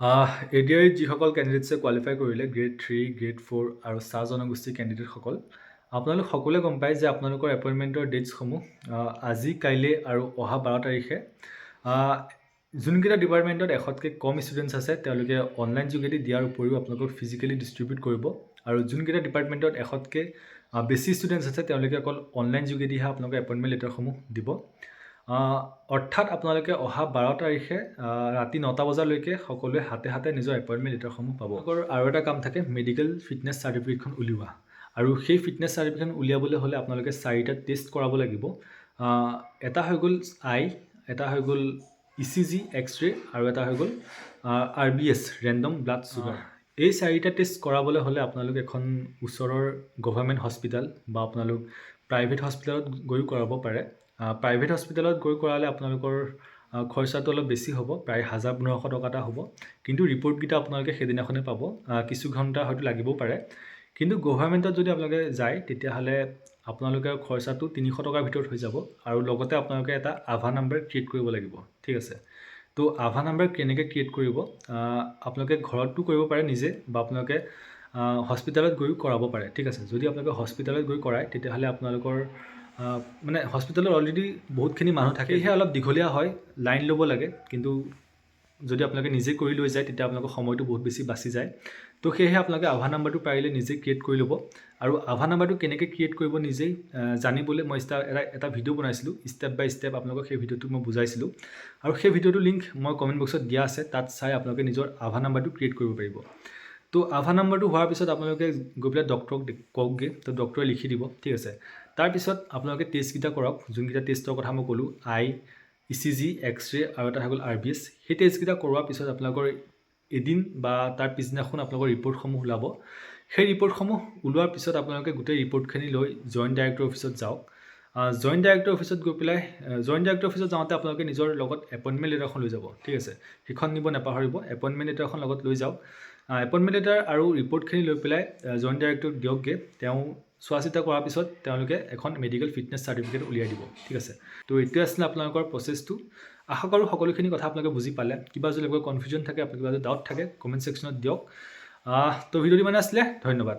এডিআৰিত যিসকল কেণ্ডিডেটছে কোৱালিফাই কৰিলে grade 3, grade 4 আৰু চাহ জনগোষ্ঠীৰ কেণ্ডিডেটসকল, আপোনালোক সকলোৱে গম পায় যে আপোনালোকৰ এপইণ্টমেণ্টৰ ডেটছসমূহ আজি, কাইলৈ আৰু অহা 12 তাৰিখে যোনকেইটা ডিপাৰ্টমেণ্টত 100কৈ কম ষ্টুডেণ্টছ আছে তেওঁলোকে অনলাইন যোগেদি দিয়াৰ উপৰিও আপোনালোকক ফিজিকেলি ডিষ্ট্ৰিবিউট কৰিব আৰু যোনকেইটা ডিপাৰ্টমেণ্টত 100কৈ বেছি ষ্টুডেণ্টছ আছে তেওঁলোকে অকল অনলাইন যোগেদিহে আপোনালোকৰ এপইণ্টমেণ্ট লেটাৰসমূহ দিব। অৰ্থাৎ আপোনালোকে অহা 12 তাৰিখে ৰাতি 9টা বজালৈকে সকলোৱে হাতে হাতে নিজৰ এপইণ্টমেণ্ট লেটাৰসমূহ পাব। আৰু এটা কাম থাকে মেডিকেল ফিটনেছ চাৰ্টিফিকেটখন উলিওৱা, আৰু সেই ফিটনেছ চাৰ্টিফিকেটখন উলিয়াবলৈ হ'লে আপোনালোকে 4টা টেষ্ট কৰাব লাগিব। এটা হৈ গ'ল আই, এটা হৈ গ'ল ECG এক্স-ৰে আৰু এটা হৈ গ'ল RBS ৰেণ্ডম ব্লাড চুগাৰ। এই 4টা টেষ্ট কৰাবলৈ হ'লে আপোনালোক এখন ওচৰৰ গভৰ্ণমেণ্ট হস্পিটেল বা আপোনালোক প্ৰাইভেট হস্পিটেলত গৈও কৰাব পাৰে। প্ৰাইভেট হস্পিটেলত গৈ কৰালে আপোনালোকৰ খৰচাটো অলপ বেছি হ'ব, প্ৰায় 1,500 টকা এটা হ'ব, কিন্তু ৰিপৰ্টকেইটা আপোনালোকে সেইদিনাখনে পাব। কিছু ঘণ্টা হয়তো লাগিবও পাৰে, কিন্তু গভৰ্ণমেণ্টত যদি আপোনালোকে যায় তেতিয়াহ'লে আপোনালোকে খৰচাটো 300 টকাৰ ভিতৰত হৈ যাব, আৰু লগতে আপোনালোকে এটা আভা নাম্বাৰ ক্ৰিয়েট কৰিব লাগিব। ঠিক আছে, তো আভা নাম্বাৰ কেনেকৈ ক্ৰিয়েট কৰিব, আপোনালোকে ঘৰতো কৰিব পাৰে নিজে, বা আপোনালোকে হস্পিটেলত গৈও কৰাব পাৰে। ঠিক আছে, যদি আপোনালোকে হস্পিটেলত গৈ কৰায় তেতিয়াহ'লে আপোনালোকৰ মানে হস্পিটেলত অলৰেডি বহুতখিনি মানুহ থাকে, সেয়েহে অলপ দীঘলীয়া হয়, লাইন ল'ব লাগে। কিন্তু যদি আপোনালোকে নিজে কৰি লৈ যায় তেতিয়া আপোনালোকৰ সময়টো বহুত বেছি বাচি যায়। তো সেয়েহে আপোনালোকে আভা নাম্বাৰটো পাৰিলে নিজে ক্ৰিয়েট কৰি ল'ব। আৰু আভা নাম্বাৰটো কেনেকৈ ক্ৰিয়েট কৰিব নিজেই জানিবলৈ মই এটা ভিডিঅ' বনাইছিলোঁ, ষ্টেপ বাই ষ্টেপ আপোনালোকক সেই ভিডিঅ'টো মই বুজাইছিলোঁ, আৰু সেই ভিডিঅ'টোৰ লিংক মই কমেণ্ট বক্সত দিয়া আছে, তাত চাই আপোনালোকে নিজৰ আভা নাম্বাৰটো ক্ৰিয়েট কৰিব পাৰিব। তো আভা নাম্বাৰটো হোৱাৰ পিছত আপোনালোকে গৈ পেলাই ডক্টৰক কওকগৈ, তো ডক্টৰে লিখি দিব। ঠিক আছে, তাৰপিছত আপোনালোকে টেষ্টকেইটা কৰক, যোনকেইটা টেষ্টৰ কথা মই ক'লোঁ, আই, ECG এক্স-ৰে আৰু এটা হৈ গ'ল RBS। সেই টেষ্টকেইটা কৰোৱাৰ পিছত আপোনালোকৰ এদিন বা তাৰ পিছদিনাখন আপোনালোকৰ ৰিপৰ্টসমূহ ওলাব। সেই ৰিপৰ্টসমূহ ওলোৱাৰ পিছত আপোনালোকে গোটেই ৰিপৰ্টখিনি লৈ জইণ্ট ডাইৰেক্টৰ অফিচত যাওক। জইণ্ট ডাইৰেক্টৰ অফিচত গৈ পেলাই জইণ্ট ডাইৰেক্টৰ অফিচত যাওঁতে আপোনালোকে নিজৰ লগত এপইণ্টমেণ্ট লেটাৰখন লৈ যাব। ঠিক আছে, সেইখন নিব নাপাহৰিব, এপইণ্টমেণ্ট লেটাৰখন লগত লৈ যাওক। এপইণ্টমেণ্ট লেটাৰ আৰু ৰিপৰ্টখিনি লৈ পেলাই জইণ্ট ডাইৰেক্টৰক দিয়কগৈ। তেওঁ চোৱা চিতা কৰাৰ পিছত তেওঁলোকে এখন মেডিকেল ফিটনেছ চাৰ্টিফিকেট উলিয়াই দিব। ঠিক আছে, তো এইটোৱে আছিলে আপোনালোকৰ প্ৰচেছটো। আশা কৰোঁ সকলোখিনি কথা আপোনালোকে বুজি পালে। কিবা যদি কনফিউজন থাকে, কিবা যদি ডাউট থাকে কমেণ্ট ছেকশ্যনত দিয়ক। তো ভিডিঅ'টো মানে আছিলে, ধন্যবাদ।